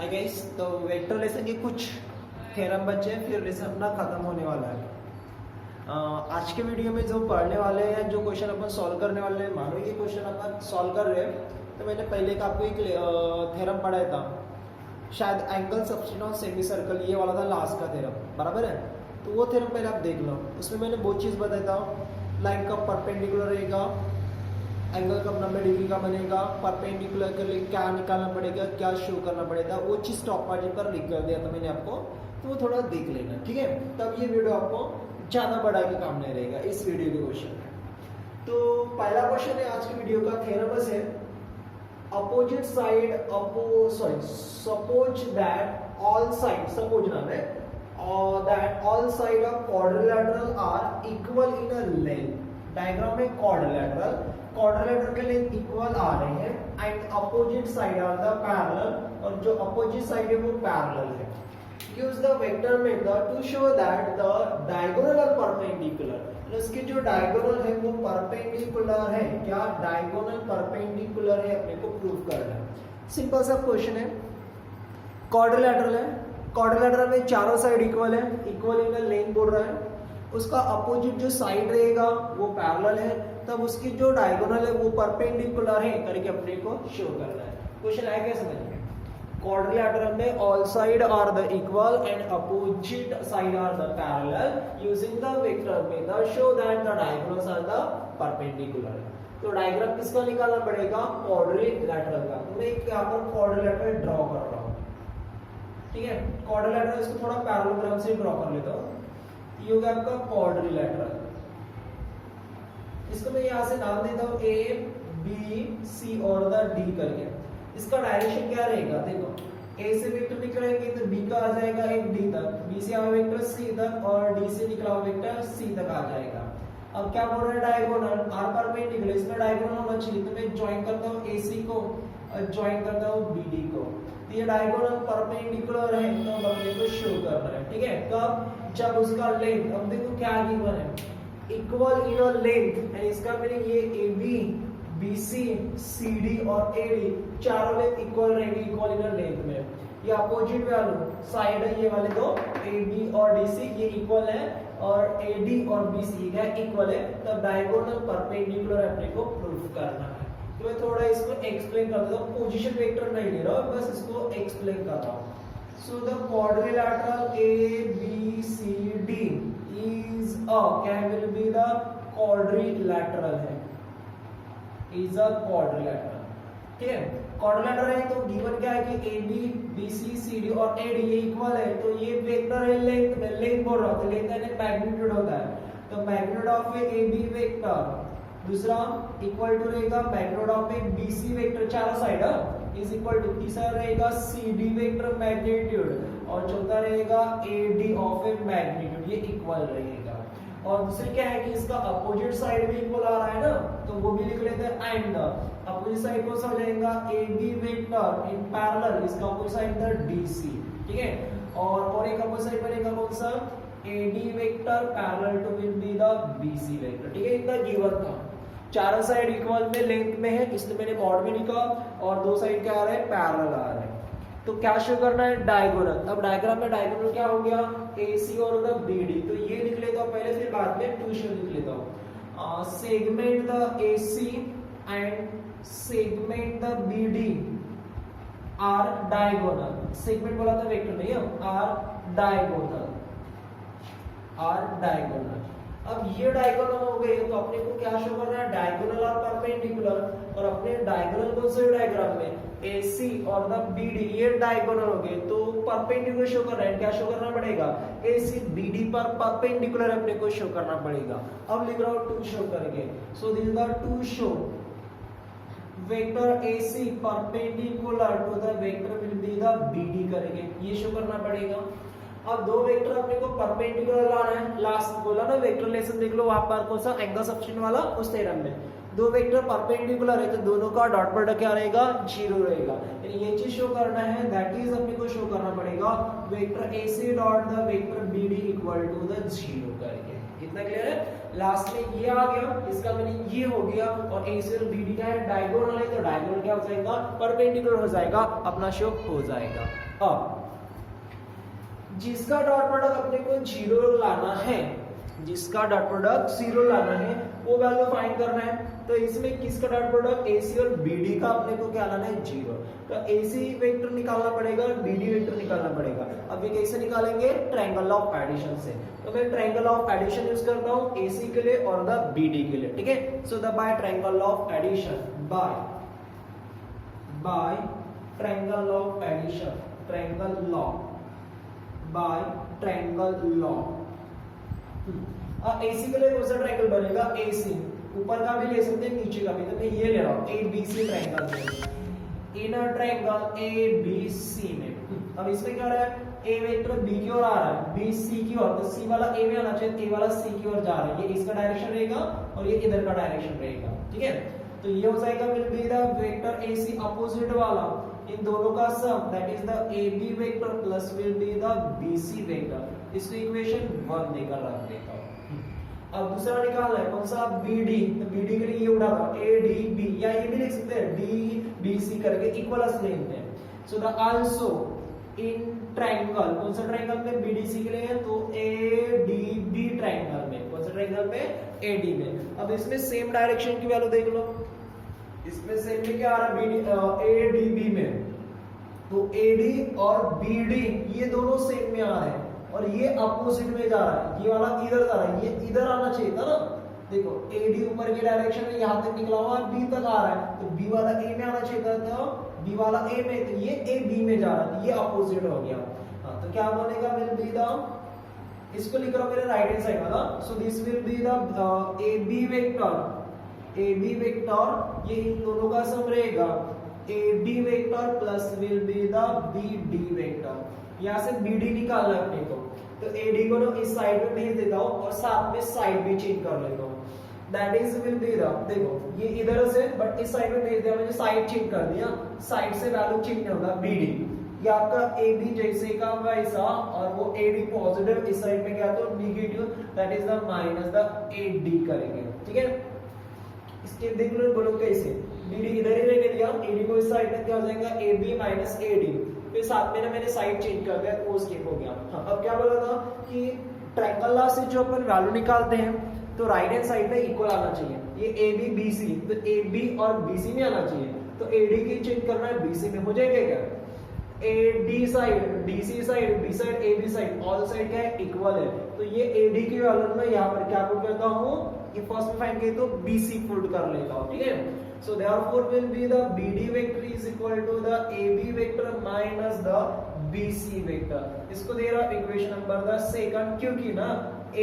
Hi guys, तो vector lesson के कुछ थ्योरम बचे फिर लेसन अपना खत्म होने वाला है। आज के वीडियो में जो पढ़ने वाले हैं, जो क्वेश्चन अपन सॉल्व करने वाले हैं, मानो ये क्वेश्चन अपन सॉल्व कर रहे हैं तो मैंने पहले का आपको एक थ्योरम पढ़ाया था, शायद angle substance of semi circle, ये वाला था लास्ट का थ्योरम, बराबर है। तो वो थ्योरम पहले आप देख लो, उसमें मैंने बहुत चीज़ बताया था। लाइन का परपेंडिकुलर रहेगा, एंगल कब 90 डिग्री का बनेगा, परपेंडिकुलर के लिए क्या निकालना पड़ेगा, क्या शो करना पड़ेगा, वो चीज़ टॉप मार्जिन पर लिख कर दिया था मैंने आपको, तो वो थोड़ा देख लेना, ठीक है। तब ये वीडियो आपको ज़्यादा बढ़ा के काम नहीं रहेगा इस वीडियो के क्वेश्चन में। तो पहला क्वेश्चन है आज की वीडियो का, थ्योरम है opposite side suppose that all side, suppose ना है that all side of quadrilateral are equal in a length। Diagram में क्वाड्रिलेटरल के लेंथ इक्वल आ रहे हैं and opposite side are the parallel, और जो अपोजिट साइड है वो पैरेलल है। Use the vector method to show that the diagonal are perpendicular. इसके जो डायगोनल है वो परपेंडिकुलर है। क्या डायगोनल परपेंडिकुलर है, अपने को प्रूव करना है। सिंपल सा क्वेश्चन है, क्वाड्रिलेटरल है, क्वाड्रिलेटरल में चारों साइड इक्वल है, इक्वल इन लेंथ बोल रहा है, उसका अपोजिट जो साइड रहेगा वो पैरेलल है, तब उसकी जो डायगोनल है वो परपेंडिकुलर है करके अपने को शो करना है। क्वेश्चन आया क्या समझ में? क्वाड्रिलेटरल में all side are the equal and opposite side are the parallel, using the vector method show that the diagonals are the perpendicular. तो डायग्राम किसका निकालना पड़ेगा? क्वाड्रिलेटरल का। तो मैं यहाँ पर क्वाड्रिलेटरल ड्रॉ कर रहा हूँ, ठीक है। क्वाड्रिलेटरल इसको थोड़ा पैरेललोग्राम से ड्रॉ कर लेता हूँ। ये हो गया आपका क्वाड्रिलेटरल। इसको मैं यहाँ से नाम देता हूँ ए बी सी और द डी करके। इसका डायरेक्शन क्या रहेगा? देखो, ए से वेक्टर निकलेंगे तो बी का आ जाएगा एक डी तक, बी से आया वेक्टर सी तक, और डी से निकला वेक्टर सी तक आ जाएगा। अब क्या बोल रहा है? डायगोनल आर परपेंडिकुलर, इसमें डायगोनल होना चाहिए, तो मैं ज्वाइन करता हूँ ए सी को और ज्वाइन करता हूँ बी डी को। तो ये डायगोनल परपेंडिकुलर है, तो अपने को शो करना है, ठीक है। कब? जब उसका लेंथ, अब देखो क्या गिवन है, equal in a length, and इसका मीनिंग ये A B B C C D और ए डी चारों लेंथ इक्वल रहेंगे, इक्वल इन अ लेंथ में। ये अपोजिट वैल्यू साइड है, ये वाले दो ए बी और डी सी ये इक्वल है, और ए डी और बी सी क्या इक्वल है, तब डायगोनल परपेंडिकुलर अपने को प्रूफ करना है। तो मैं थोड़ा इसको एक्सप्लेन कर देता हूँ, पोजीशन वेक्टर नहीं ले रहा हूँ, बस इसको एक्सप्लेन कर रहा हूँ। So the quadrilateral ABCD is a, क्या will be the quadrilateral है, is a quadrilateral, ठीक है। क्वाड्रिलेटरल है तो गिवन क्या है कि AB BC CD और AD ये इक्वल है, तो ये वेक्टर है लेंथ में, लेंथ बोल रहा हूँ, तो लेंथ यानी मैग्नीट्यूड होता है, तो magnitude of A AB vector, दूसरा इक्वल टू रहेगा magnitude of a BC vector चारों साइड इज इक्वल टू, तीसरा रहेगा CD वेक्टर मैग्नीट्यूड, और चौथा रहेगा AD ऑफ ए मैग्नीट्यूड, ये इक्वल रहेगा। और दूसरी क्या है कि इसका अपोजिट साइड भी इक्वल आ रहा है ना, तो वो भी लिख लेते हैं, एंड अपोजिट साइड को समझ जाएगा AB वेक्टर इन पैरेलल, इसका अपोजिट साइड द DC, ठीक है। और एक अपोजिट साइड बनेगा कौन सा? AD vector parallel to will be the BC vector, ठीक है। इतना गिवन था, चारों साइड इक्वल में लेंथ में है, इसलिए मैंने मॉड में लिखा, और दो साइड क्या आ रहा है? पैरेलल आ रहा है। तो क्या शो करना है? डायगोनल। अब डायग्राम में डायगोनल क्या हो गया? AC और द BD, तो ये लिख लेता हूँ पहले, फिर बाद में ट्यूशन लिख लेता हूँ। Segment the AC and segment the BD are diagonal. Segment बोला था वेक्टर नहीं है, आर डायगोनल, आर डायगोनल। अब ये डायगोनल हो गए, तो अपने को क्या शो करना है? डायगोनल और परपेंडिकुलर, और अपने डायगोनल कौन से डायग्राम में? AC और द BD ये डायगोनल हो गए, तो परपेंडिकुलर शो कर रहा है, क्या शो करना पड़ेगा? AC BD पर परपेंडिकुलर अपने को शो करना पड़ेगा। अब लिख रहा हूँ टू शो करके, so this is the to show vector AC perpendicular to the vector will be the BD करेंगे, ये शो करना पड़ेगा। अब दो वेक्टर अपने को परपेंडिकुलर लाना है, लास्ट बोला ना वेक्टर लेसन देख लो वहां पर, कौन सा? एंगल सब्सटेंस वाला, उस थ्योरम में दो वेक्टर परपेंडिकुलर है, तो दोनों का डॉट प्रोडक्ट क्या रहेगा? 0 रहेगा। ये चीज शो करना है, दैट इज अपने को शो करना पड़ेगा vector AC dot the vector BD equal to the 0 करके, इतना क्लियर है। लास्ट में ये आ गया, इसका मीनिंग ये हो गया, और AC और BD का है डायगोनल है, तो डायगोनल क्या हो जाएगा, परपेंडिकुलर हो जाएगा, अपना शो हो जाएगा। अब जिसका डॉट प्रोडक्ट अपने को 0 लाना है, जिसका डॉट प्रोडक्ट 0 लाना है, वो वैल्यू फाइंड करना है। तो इसमें किसका डॉट प्रोडक्ट AC और BD का अपने को क्या लाना है, 0। तो AC वेक्टर निकालना पड़ेगा, BD वेक्टर निकालना पड़ेगा। अब ये कैसे निकालेंगे, ट्रायंगल ऑफ एडिशन से। तो मैं ट्रायंगल ऑफ एडिशन यूज करता हूं AC के लिए और द BD के लिए, ठीक है। So the by triangle of addition, by triangle of addition, triangle law, by triangle law. AC के लिए कौन सा ट्रायंगल बनेगा, AC ऊपर का भी ले सकते हैं, नीचे का भी। तो मैं ये ले रहा हूं ABC ट्रायंगल में, इनर ट्रायंगल ABC में। अब इसमें क्या हो रहा है, A वेक्टर B की ओर आ रहा है, B C की ओर, तो C वाला A में आना चाहिए, A वाला C की ओर जा रहा है। ये इसका डायरेक्शन रहेगा और ये इधर का डायरेक्शन रहेगा, ठीक है। तो ये हो जाएगा will be the vector AC opposite वाला, इन दोनों का sum, that is the AB vector plus will be the BC vector. इसको इक्वेशन 1 देकर रख देता हूं। अब दूसरा निकालना है, कौन सा, BD। तो BD के लिए ये उठा था ADB, या ये भी लिख सकते हैं DBC करके इक्वल्स लेते हैं। So the also in triangle, कौन सा ट्रायंगल में, BDC के लिए है, तो ADB ट्रायंगल में, कौन सा ट्रायंगल में, AD में। अब इसमें सेम डायरेक्शन की वैल्यू देख लो, इसमें सेम में क्या आ रहा है, ADB में, तो AD और BD ये दोनों सेम में आ रहे हैं, और ये अपोजिट में जा रहा है, ये वाला इधर जा रहा है, ये इधर आना चाहिए था ना। देखो AD ऊपर की डायरेक्शन में यहां तक निकला हुआ है, B तक आ रहा है, तो B वाला A में आना चाहिए था, तो B वाला A में, तो ये A B में जा रहा है, ये अपोजिट हो गया। हाँ, तो क्या बनेगा, विल बी द, इसको लिख रहा हूं मेरे राइट हैंड साइड वाला, so this will be the AB vector, AB vector, ये इन दोनों का सम रहेगा, AD vector plus will be the BD vector. यहाँ से BD निकालना है अपने को, तो AD को ना इस साइड में भेज देता हूँ और साथ में साइड भी चेंज कर लेता हूँ, that is will be the, देखो ये इधर से बट इस साइड में भेज दिया, मैंने साइड चेंज कर दिया, साइड से वैल्यू चेंज होगा BD, ये आपका AB जैसे का वैसा, और वो AD पॉजिटिव, इस साइड में क्या, तो negative, that is the minus the AD करेंगे, ठीक है। इसके देख लो, बोलो कैसे, BD इधर ही रहने दिया, AD को इस साइड में क्या हो जाएगा, AB माइनस AD, फिर साथ में ना मैंने साइड चेंज कर दिया, वो स्किप हो गया। हाँ, अब क्या बोला था कि ट्रायंगल लॉ से जो अपन वैल्यू निकालते हैं, तो राइट हैंड साइड में इक्वल आना चाहिए, ये AB BC, तो AB और BC में आना चाहिए, तो AD की चेंज करना है BC में, हो जाएगा क्या, AD side, DC side, B side, AB side, all side क्या है, इक्वल है। तो ये AD की वैल्यू मैं यहाँ पर क्या पुट करता हूँ, ये फर्स्ट में फाइंड किया तो BC पुट कर लेता हूँ, ठीक है। So therefore will be the BD vector is equal to the AB vector minus the BC vector। इसको दे रहा इक्वेशन नंबर द सेकंड, क्योंकि ना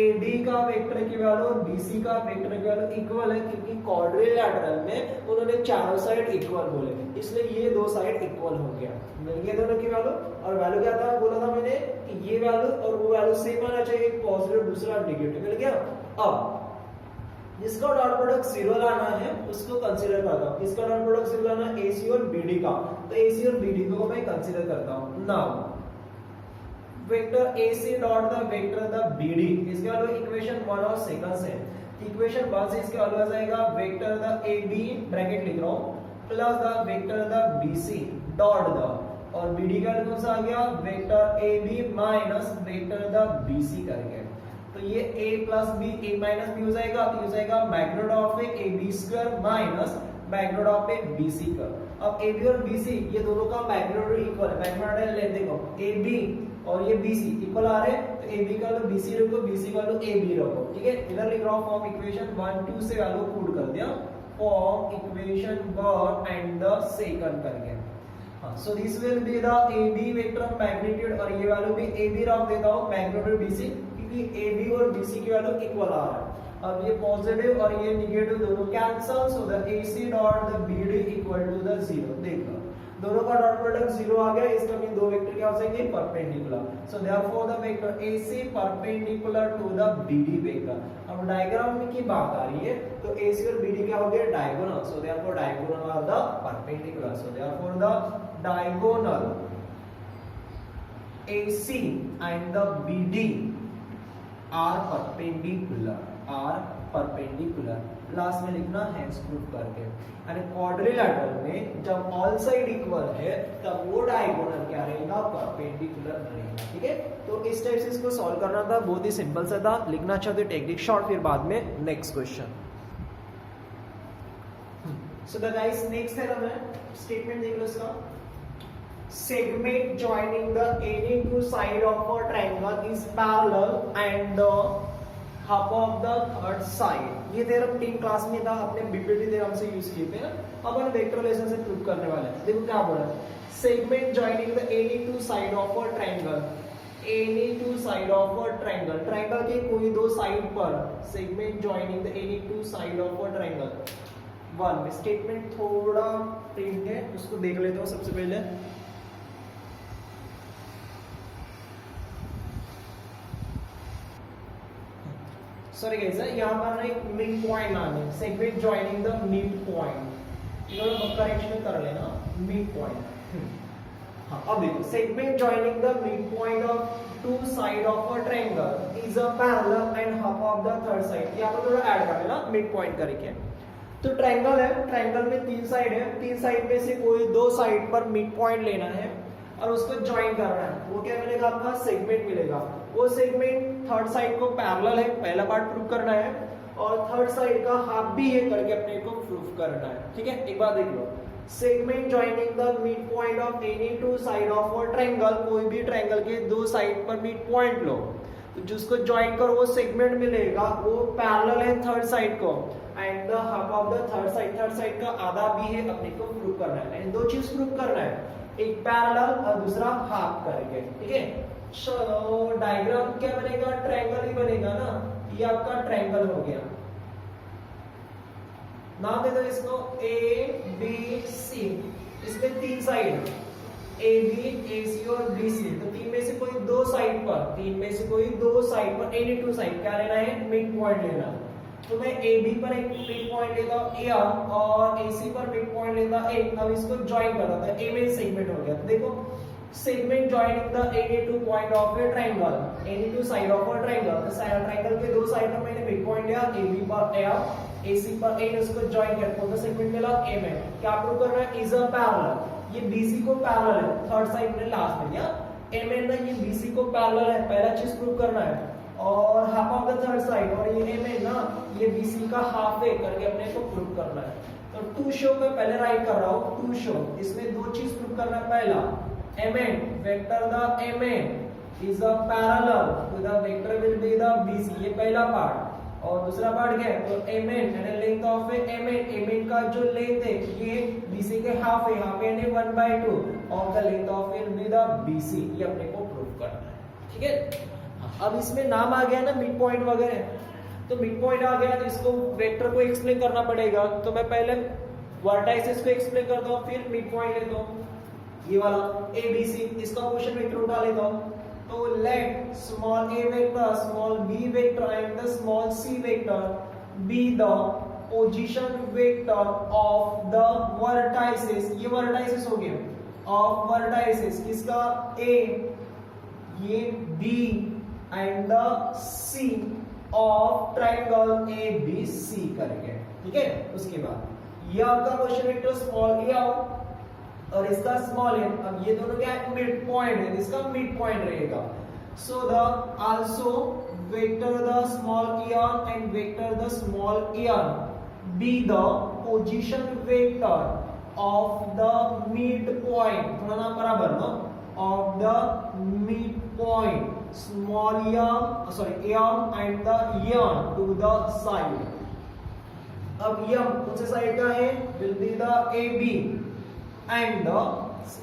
AD का वेक्टर की वैल्यू और BC का वेक्टर की वैल्यू इक्वल है, क्योंकि क्वाड्रिलैटरल में उन्होंने चारों साइड इक्वल बोले, इसलिए ये दो साइड इक्वल हो गया, ये दोनों की वैल्यू। और वैल्यू क्या था, बोला था मैंने कि ये वैल्यू और वो वैल्यू सेम आना चाहिए, एक पॉजिटिव दूसरा नेगेटिव, मिल गया। अब जिसका डॉट प्रोडक्ट 0 लाना है उसको कंसीडर करता हूं, किसका डॉट प्रोडक्ट 0 लाना है, AC और BD का, तो AC और BD को मैं कंसीडर करता हूं। Now vector AC dot the vector the BD, इसके वैल्यू इक्वेशन 1 और सेकंड से, इक्वेशन 1 से इसके वैल्यू आ जाएगा वेक्टर द AB ब्रैकेट लिख रहा हूं plus the vector the BC dot the, और BD का कौन सा आ गया, vector AB minus vector the BC करके, तो ये a plus b, a minus b हो जाएगा, तो हो जाएगा magnitude of A b square minus magnitude of a bc का। अब ab और bc ये दोनों का मैग्नीट्यूड इक्वल है, मैग्नीट्यूड ले देखो ab और ये bc इक्वल आ रहे हैं, तो ab का वैल्यू bc रखो, bc का वैल्यू ab रखो, ठीक है। इधर लिख रहा हूं फॉर्म इक्वेशन 1 2 से वैल्यू पुट कर दिया, form equation 1 and the second करके। हां, so this will be the ab vector magnitude, और ये वैल्यू भी ab रख देता हूं, मैग्नीट्यूड bc, क्योंकि AB और BC की वैल्यू इक्वल आ रहा है। अब ये पॉजिटिव और ये नेगेटिव दोनों cancel, so the AC dot the BD equal to the 0। देख लो दोनों का डॉट प्रोडक्ट 0 आ गया, इसका मीन दो वेक्टर क्या हो जाएंगे, perpendicular, so therefore the vector AC perpendicular to the BD vector. अब डायग्राम में की बात आ रही है, तो AC और BD क्या हो गया, diagonal, so therefore diagonal are the perpendicular, so therefore the diagonal AC and the BD are perpendicular last में लिखना हैंस प्रूफ करके। यानी क्वाड्रिलैटरल में जब ऑल साइड इक्वल है तब वो डायगोनल क्या रहेगा, परपेंडिकुलर रहेगा। ठीक है, तो इस टाइप से इसको सॉल्व करना था, बहुत ही सिंपल सा था। लिखना चाहते हो टेक्निक शॉर्ट, फिर बाद में next question. So the guys next है हमें स्टेटमेंट देख लो इसका। segment joining the any two side of a triangle is parallel and the half of the third side। ये थ्योरम 3 क्लास में था, अपने बीपीटी थ्योरम से यूज किए थे ना। अब हम वेक्टर रिलेशन से प्रूव करने वाले हैं। देखो क्या बोला है, segment joining the any two side of a triangle, any two side of a triangle, triangle के कोई दो साइड पर segment joining the any two side of a triangle। One में स्टेटमेंट थोड़ा प्रिंट है, उसको देख लेते हो सबसे पहले। सॉरी गाइस, यहाँ पर एक मिड पॉइंट आने, segment joining the mid point, इन्होंने करेक्शन कर लेना मिड पॉइंट। हाँ, अब देखो segment joining the mid point of two side of a triangle is a parallel and half of the third side. यहाँ पर थोड़ा ऐड कर लेना मिड पॉइंट करके। तो ट्रायंगल है, ट्रायंगल में 3 साइड है, 3 साइड में से कोई 2 साइड पर मिड पॉइंट लेना है और उसको ज्वाइन करना है। वो क्या मिलेगा, आपका सेगमेंट मिलेगा। वो सेगमेंट थर्ड साइड को पैरेलल है, पहला पार्ट प्रूव करना है, और थर्ड साइड का हाफ भी है करके अपने को प्रूव करना है। ठीक है, एक बार देख लो, segment joining the mid point of any two side of a triangle, कोई भी ट्रायंगल के 2 साइड पर मिड पॉइंट लो, तो जिसको ज्वाइन करो वो सेगमेंट मिलेगा, वो पैरेलल है थर्ड साइड को, and the half of the third side का आधा भी है, अपने को प्रूव करना है। एंड 2 चीज प्रूव करना है, एक पैरेलल और दूसरा हाफ करके। ठीक है, चलो डायग्राम क्या बनेगा, ट्रायंगल ही बनेगा ना। ये आपका ट्रायंगल हो गया, नाम दे दो इसको ए बी सी। इसमें 3 साइड ए बी ए सी और बी सी, तो 3 में से कोई 2 साइड पर, 3 में से कोई 2 साइड पर एनी टू साइड क्या लेना है, मिड पॉइंट लेना। तो मैं ए बी पर एक मिड पॉइंट लेता हूं ए और ए सी पर मिड पॉइंट लेता ए। अब इसको ज्वाइन कर रहा था, ए में सेगमेंट हो गया। तो देखो segment joining the any two point of A triangle, any two side of a triangle. तो ट्रायंगल के 2 साइड पर मैंने मिड पॉइंट लिया, ए बी पर ए ए सी पर ए, उसको ज्वाइन किया, कौन सा सेगमेंट मिला, ए में। क्या प्रूव करना है, इज अ पैरेलल। ये बीसी को पैरेलल है, थर्ड साइड में लास्ट में लिया, ए में ना ये बीसी को पैरेलल है, पहला चीज प्रूव करना है। और half of the third side, और ये ए में ना ये बीसी का हाफ है करके अपने को प्रूव करना है। तो टू शो में पहले राइट कर रहा हूं, टू शो, इसमें 2 चीज प्रूव करना है। पहला MN vector the MN is a parallel to the vector will be the BC, ये पहला पार्ट। और दूसरा पार्ट क्या है, तो एमएन यानी लेंथ ऑफ एमएन, एमएन का जो लेंथ है ये बीसी के हाफ है, हाफ यानी 1/2 of the length of will be the BC, ये अपने को प्रूव करना है। ठीक है, अब इसमें नाम आ गया ना मिड पॉइंट वगैरह, तो मिड पॉइंट आ गया तो इसको वेक्टर को एक्सप्लेन करना पड़ेगा। तो मैं पहले वर्टाइसेस को एक्सप्लेन करता हूँ, फिर मिड पॉइंट लेता हूँ, ये वाला ए बी सी, इसका पोजीशन वेक्टर उठा लेता हूँ। तो let small a vector, small b vector and the small c vector be the position vector of the vertices, ये वर्टाइसेस हो गया, ऑफ वर्टाइसेस किसका, ए, ये b and the c of triangle A B C करके। ठीक है, उसके बाद ये आपका question vector small a out और इसका स्मॉल ए, अब ये दोनों क्या है, मिड पॉइंट है, इसका मिड पॉइंट रहेगा। So the also vector the small A and vector the small A B the position vector of the mid point, थोड़ा ना बराबर ना, of the midpoint small m sorry m and the m to the side। अब m कौन से side का है, will be the AB and the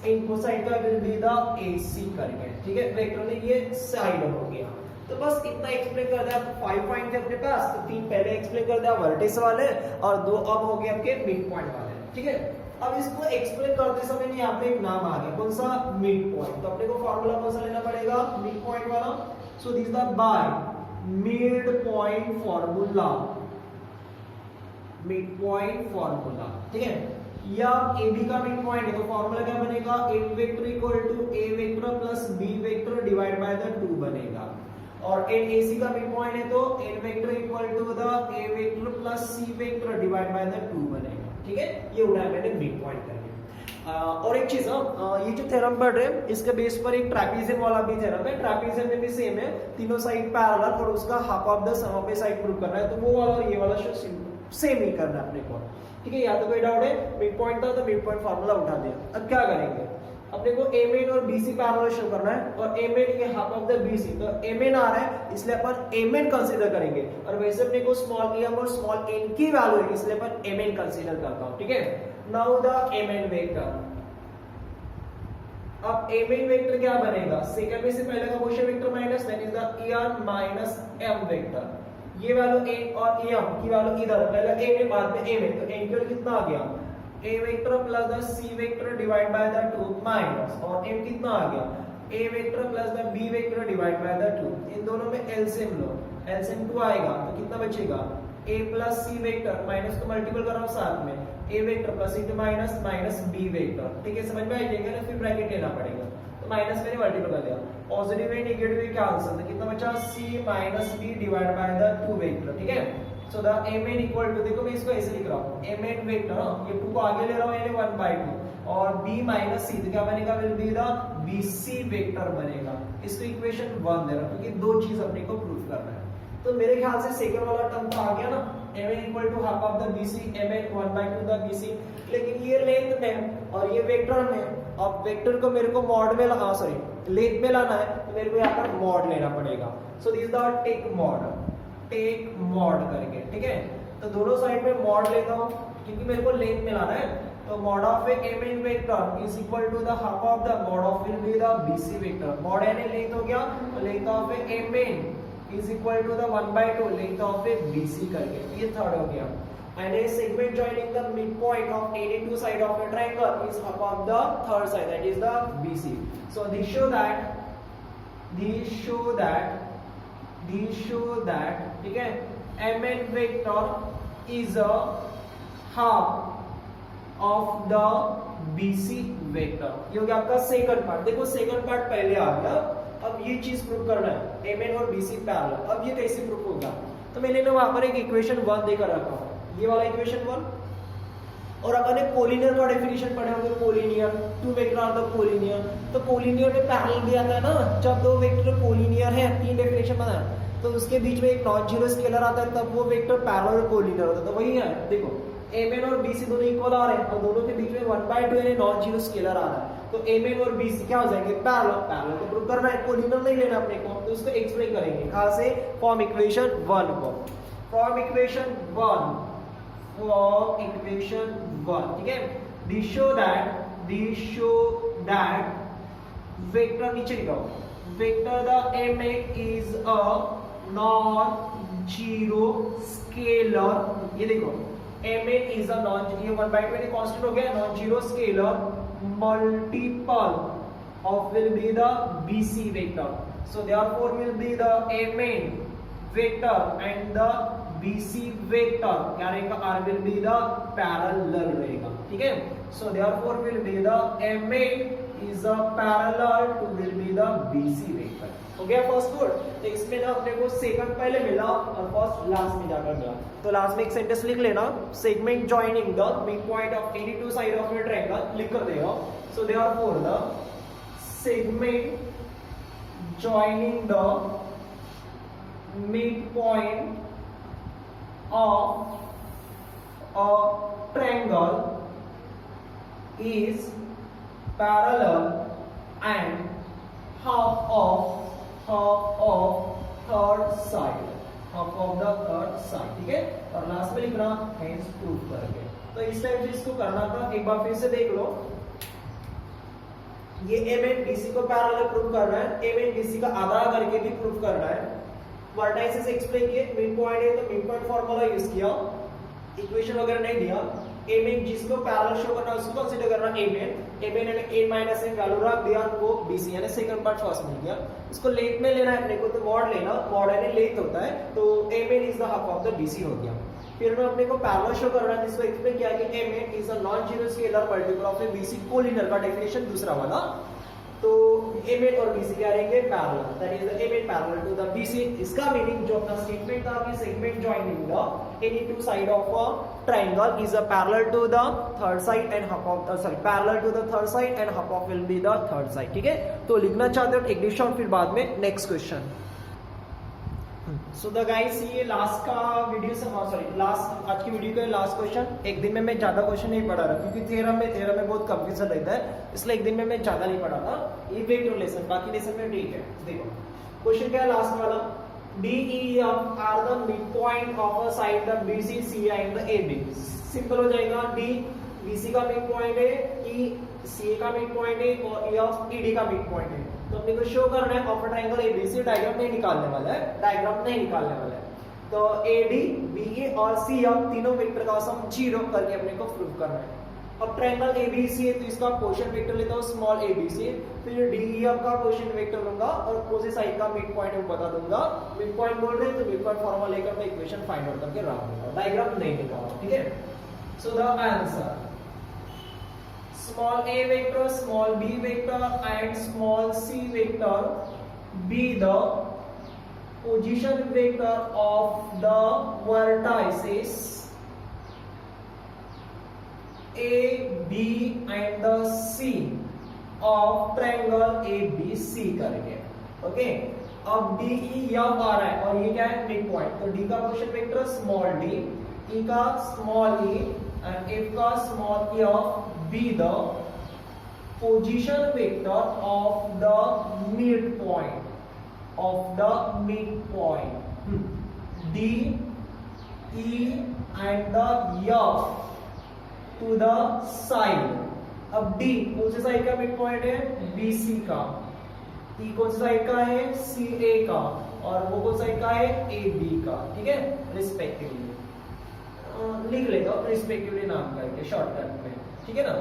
इनको साइड का will be the AC करके। ठीक है, वेक्टर में ये साइड हो गया। तो बस इतना एक्सप्लेन कर दिया। 5 पॉइंट थे अपने पास, तो 3 पहले एक्सप्लेन कर दिया वर्टेक्स वाले और 2 अब हो गए आपके मिड पॉइंट वाले। ठीक है, अब इसको एक्सप्लेन करते समय यहाँ पे एक नाम आ गया, कौन सा, मिड पॉइंट। तो अपने को फॉर्मूला कौन सा लेना पड़ेगा, मिड पॉइंट वाला। So this the by mid point formula, mid point formula. ठीक है, या ए बी का मिड पॉइंट है तो फॉर्मूला क्या बनेगा, A vector equal to A vector plus B vector divide by the 2 बनेगा। और एन AC का मिड पॉइंट है तो n vector equal to the a vector प्लस c vector divide by the 2 बनेगा। ठीक है, ये उठाया मैंने मिड पॉइंट करके। और एक चीज ये जो थ्योरम पढ़ रहे हैं इसके बेस पर एक ट्रैपेजियम वाला भी थ्योरम है। ट्रैपेजियम में भी सेम है, तीनों साइड पैरेलल और उसका half of the sum of the side prove करना है, तो वो वाला और ये वाला सेम ही करना है अपने को। ठीक है, या तो कोई डाउट है, मिड पॉइंट था तो मिड पॉइंट फार्मूला उठा दिया। अब क्या करेंगे, अपने को ए मेन और बीसी पैरेलल शो करना है और ए मेन ये हाफ ऑफ द बीसी, तो ए मेन आ रहा है इसलिए अपन ए मेन कंसीडर करेंगे, और वैसे अपने को स्मॉल e और स्मॉल n की वैल्यू है इसलिए अपन ए मेन कंसीडर करता हूं। ठीक है, now the A main vector. अब ए मेन वेक्टर क्या बनेगा, सेकंड में से पहले का question vector minus that is the er minus m vector. ये वैल्यू a और m की वैल्यू इधर, पहले a में बाद में a में, तो n की कितना आ गया a vector plus the c vector divide by the 2 minus, और m कितना आ गया a vector plus the b vector divide by the 2। इन दोनों में एलसीएम लो, एलसीएम 2 आएगा तो कितना बचेगा a plus c vector, minus को मल्टीपल कर रहा हूं साथ में, a vector plus into minus minus b vector. ठीक है, समझ में आ जाएगा ना, फिर ब्रैकेट लेना पड़ेगा, तो माइनस मैंने मल्टीपल कर दिया, पॉजिटिव है नेगेटिव है क्या आंसर, तो कितना बचा c minus b divide by the 2 vector. ठीक है, so the a main equal to, देखो मैं इसको ऐसे लिख रहा हूं, a मेन वेक्टर ये 2 को आगे ले रहा हूं यानी 1/2 और b माइनस c, तो क्या बनेगा, will be the bc vector बनेगा। इसको इक्वेशन 1 दे रहा हूं क्योंकि दो चीज अपने को प्रूफ करना है। तो मेरे ख्याल से सेकंड वाला टर्म तो आ गया ना, mn equal to half of the bc, mn 1/2 the bc, लेकिन ये लेंथ में और ये वेक्टर में, अब वेक्टर को मेरे को मॉड में लाना, सॉरी लेंथ में लाना है, तो मेरे को यहाँ पर मॉड लेना पड़ेगा। So this the take mod करके। ठीक है, तो दोनों साइड में मॉड लेता हूँ क्योंकि मेरे को लेंथ में लाना है, तो mod of mn vector is equal to the half of the mod of will be the bc vector. Mod यानी लेंथ हो गया, तो length of mn is equal to the 1/2 length of a BC करके, ये third हो गया। And a segment joining the midpoint of any two side of a triangle is above the third side, that is the BC. So these show that ठीक है, mn vector is a half of the BC vector। ये हो गया आपका second part. देखो second part पहले आ गया, अब ये चीज प्रूव करना है mn और bc पैरेलल। अब ये कैसे प्रूव होगा, तो मैंने ना वहां पर एक इक्वेशन 1 देकर रखा है, ये वाला इक्वेशन 1, और अपन ने कोलिनियर का डेफिनेशन पढ़े होंगे, collinear two vector are the collinear, तो कोलिनियर में पैरेलल भी आता है ना, जब दो वेक्टर कोलिनियर है, तीन डेफिनेशन बना है, तो उसके बीच में एक नॉन जीरो स्केलर आता है तब वो वेक्टर पैरेलल और कोलिनियर होता है। तो वही है, देखो mn और bc दोनों इक्वल आ रहे हैं और दोनों के बीच में 1/2 यानी नॉन जीरो स्केलर आ रहा है, तो mn और bc क्या हो जाएंगे, पैरेलल को प्रूव करना है, कोलिनियर नहीं लेना अपने को, तो इसको एक्सप्लेन करेंगे कहां से, फ्रॉम इक्वेशन 1 को, फ्रॉम इक्वेशन 1, ठीक है। दिस शो दैट वेक्टर नीचे लिखो, vector the mn is a non zero scalar. ये देखो mn is a non, ये 1/2 में कांस्टेंट हो गया, non zero scalar multiple of will be the bc vector, so therefore will be the mn vector and the bc vector क्या रहेगा, r will be the parallel रहेगा। ठीक है, so therefore will be the mn is a parallel to will be the bc vector। हो गया first good. तो इसमें ना अपने को सेकंड पहले मिला और फर्स्ट लास्ट में जाकर मिला, तो लास्ट में एक सेंटेंस लिख लेना, segment joining the mid point of any two side of A triangle, लिख कर देगा। सो therefore the segment joining the midpoint of a triangle is parallel and half of third side, half of the third side। ठीक है, और last में लिखना hence proof करके। तो इस टाइप से इसको करना था, एक बार फिर से देख लो, ये mn bc को पैरेलल प्रूव करना है, mn bc का आधा करके भी प्रूव करना है। वर्टाइसेस एक्सप्लेन किए, मिड पॉइंट है तो मिड पॉइंट फार्मूला यूज किया, इक्वेशन वगैरह नहीं दिया। mn जिसको पैरेलल शो करना है उसको कंसीडर करना mn यानी a माइनस n वैल्यू रख दिया, वो bc यानी सेकंड पार्ट फर्स्ट मिल गया। इसको लेंथ में लेना है अपने को, तो मॉड लेना, मॉड यानी लेंथ होता है, तो mn is the half of the bc हो गया। फिर में अपने को पैरेलल शो करना है, जिसको एक्सप्लेन किया कि mn is a non zero scalar multiple of a bc collinear का डेफिनेशन दूसरा वाला। तो ए मेड और बीसी क्या रहेंगे parallel, that is the A made parallel to the BC. इसका मीनिंग जो अपना स्टेटमेंट था कि segment joining the any two side of a triangle is a parallel to the third side and half of parallel to the third side and half of will be the third side. ठीक है, तो लिखना चाहते हो take this shot, फिर बाद में next question. So the guys ये लास्ट का वीडियो से लास्ट आज की वीडियो का लास्ट क्वेश्चन। एक दिन में मैं ज्यादा क्वेश्चन नहीं पढ़ा रहा क्योंकि थ्योरम में बहुत कंफ्यूजन रहता है, इसलिए एक दिन में मैं ज्यादा नहीं पढ़ा था। ये वेक्टर लेसन, बाकी लेसन में ठीक है। देखो क्वेश्चन क्या है लास्ट वाला, D E F are the midpoint of a side the BC CA and the AB। Simple हो जाएगा, D BC का मिड पॉइंट है, E CA का मिड पॉइंट है और E of ED का मिड पॉइंट है। तो अपने को शो करना है ऑफ ट्रायंगल ABC, डायग्राम नहीं निकालने वाला है, तो AD BE और CF तीनों वेक्टर का सम 0 करके अपने को प्रूव करना है। अब ट्रायंगल ABC है तो इसका क्वोशिएंट वेक्टर लेता हूं स्मॉल ABC, फिर DEF का क्वोशिएंट वेक्टर लूंगा और अपोजिट साइड का मिड पॉइंट मैं बता दूंगा। मिड पॉइंट बोल रहे हैं तो मिड पॉइंट फॉर्मूला लेकर मैं इक्वेशन फाइंड आउट करके रख दूंगा, डायग्राम नहीं निकालना। ठीक है, so the answer small a vector, small b vector and small c vector be the position vector of the vertices A, B and the C of triangle ABC करेंगे। Okay, अब D E F आ रहा है और ये क्या है mid point, तो D का position vector small d, E का स्मॉल e and F का small e of be the position vector of the midpoint D E and the F to the side। अब D कौन से side का mid point है, BC का, E कौन से साइड का है, CA का, और वो कौन साइड का है, AB का। ठीक है, रिस्पेक्टिवली लिख लेगा रिस्पेक्टिवली नाम करके शॉर्टकट में। ठीक है ना,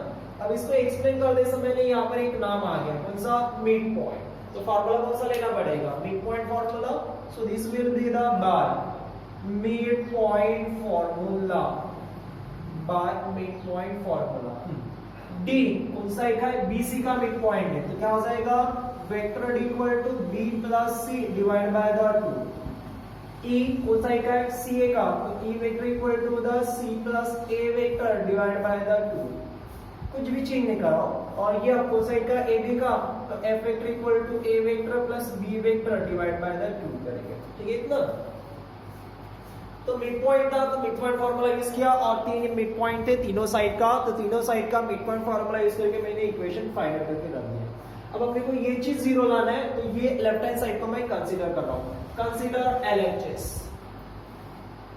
अब इसको एक्सप्लेन करते समय ने यहाँ पर एक नाम आ गया, कौन सा, मिड पॉइंट। तो फार्मूला कौन सा लेना पड़ेगा, mid point formula. So this will be the by mid point formula. D कौन सा एक है, बीसी का मिड पॉइंट है, तो क्या हो जाएगा, vector D equal to B plus C divide by the 2। E कौन सा एक है, CA का, तो E vector equal to the C plus A vector divide by the 2। कुछ भी चेंज नहीं करो, और ये आपको साइड का AB का, तो F vector equal to A vector plus B vector divide by the 2 करेंगे। ठीक है इतना। तो मिड पॉइंट था तो मिड पॉइंट फार्मूला यूज किया, और तीन मिड पॉइंट थे तीनों साइड का, तो तीनों साइड का मिड पॉइंट फार्मूला यूज करके मैंने इक्वेशन फाइंड आउट करके रख दिया। अब अपने को ये चीज 0 लाना है, तो ये लेफ्ट हैंड साइड को मैं कंसीडर कर रहा हूं, कंसीडर LHS।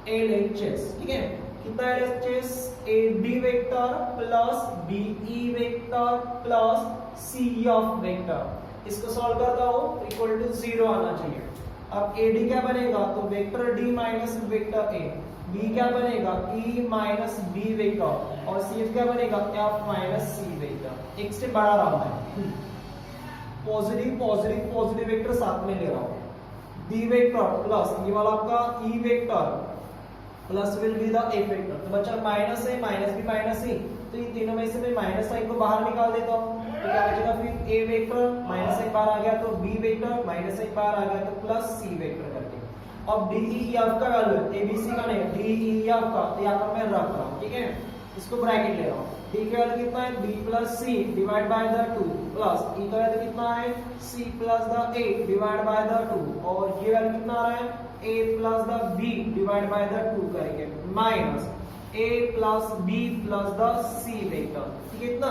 ठीक है, कितना LHS, AB vector plus BE vector प्लस C ऑफ वेक्टर। इसको सॉल्व करता हूं, इक्वल टू 0 आना चाहिए। अब AD क्या बनेगा, तो vector D minus vector A, B क्या बनेगा, E माइनस B वेक्टर, और CF क्या बनेगा, F माइनस C वेक्टर। एक स्टेप बढ़ा रहा हूं मैं, पॉजिटिव वेक्टर साथ में ले रहा हूं, D वेक्टर प्लस ये वाला आपका E vector plus will be the F vector. तो बच्चा माइनस है, माइनस भी माइनस ही, तो इन तीनों में से मैं माइनस साइन को बाहर निकाल देता हूं, तो क्या बचेगा, फिर A वेक्टर माइनस एक बार आ गया तो B वेक्टर माइनस एक बार आ गया तो प्लस C वेक्टर करके। अब D E F का वैल्यू ABC का नहीं, D E F का, तो यहाँ पर मैं रख रहा हूँ। ठीक है, इसको ब्रैकेट ले रहा हूँ, D का वैल्यू कितना है, B plus C divide by the 2 plus E का वैल्यू कितना है, C plus the A divide by the 2, और ये वैल्यू कितना आ रहा है, A plus the B divide by the 2 करेंगे, minus A plus B plus the C vector. ठीक है इतना,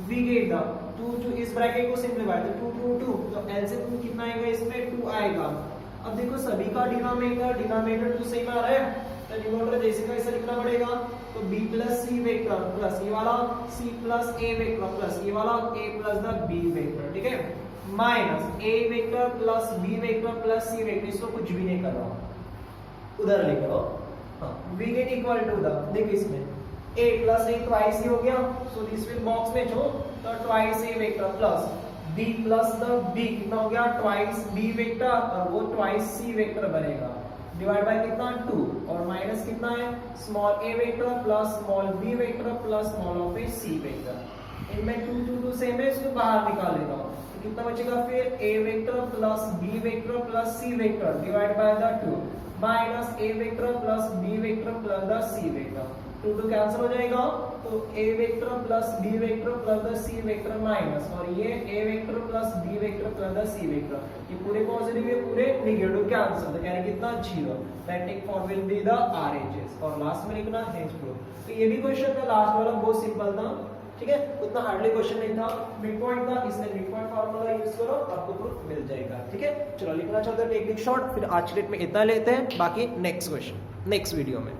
we get the 2 इस ब्रैकेट को सिंपलीफाई, तो 2 तो LCM कितना आएगा, इसमें 2 आएगा। अब देखो सभी का डिनोमिनेटर तो सेम आ रहा है, तो डिनोमिनेटर जैसे का ऐसा लिखना पड़ेगा, तो B plus C vector plus ये वाला C plus A vector plus ये वाला A plus the B vector. ठीक है, minus A vector plus B vector प्लस C वेक्टर, इसको कुछ भी नहीं कर रहा हूं, उधर लेकर आओ। हाँ, we get equal to the, देखो इसमें A प्लस A ट्वाइस ही हो गया, सो दिस विल बॉक्स में जो, तो twice A vector plus B plus the B कितना हो गया, ट्वाइस B वेक्टर, और वो ट्वाइस C वेक्टर बनेगा, डिवाइड बाय कितना 2, और माइनस कितना है, small A vector plus small B vector plus small of A C vector. इनमें 2 सेम है, इसको बाहर निकाल लेता हूँ, तो कितना बचेगा फिर a vector plus b vector प्लस c vector divide by the 2 minus a vector plus b vector plus the c vector, 2 cancel हो जाएगा, तो a vector plus b vector plus the c vector minus और ये a vector plus b vector plus the c vector, ये पूरे positive ये पूरे negative cancel, तो यानी कितना 0, matrix form will be the RHS और लास्ट में लिखना है प्रूफ। तो ये भी क्वेश्चन था लास्ट वाला बहुत सिंपल था, ठीक है, उतना हार्डली क्वेश्चन नहीं था, मिड पॉइंट था, इसलिए मिड पॉइंट फार्मूला यूज करो आपको प्रूफ मिल जाएगा, ठीक है। चलो लिखना चाहते हैं टेक्निक शॉर्ट, फिर आज के डेट में इतना लेते हैं, बाकी नेक्स्ट क्वेश्चन नेक्स्ट वीडियो में।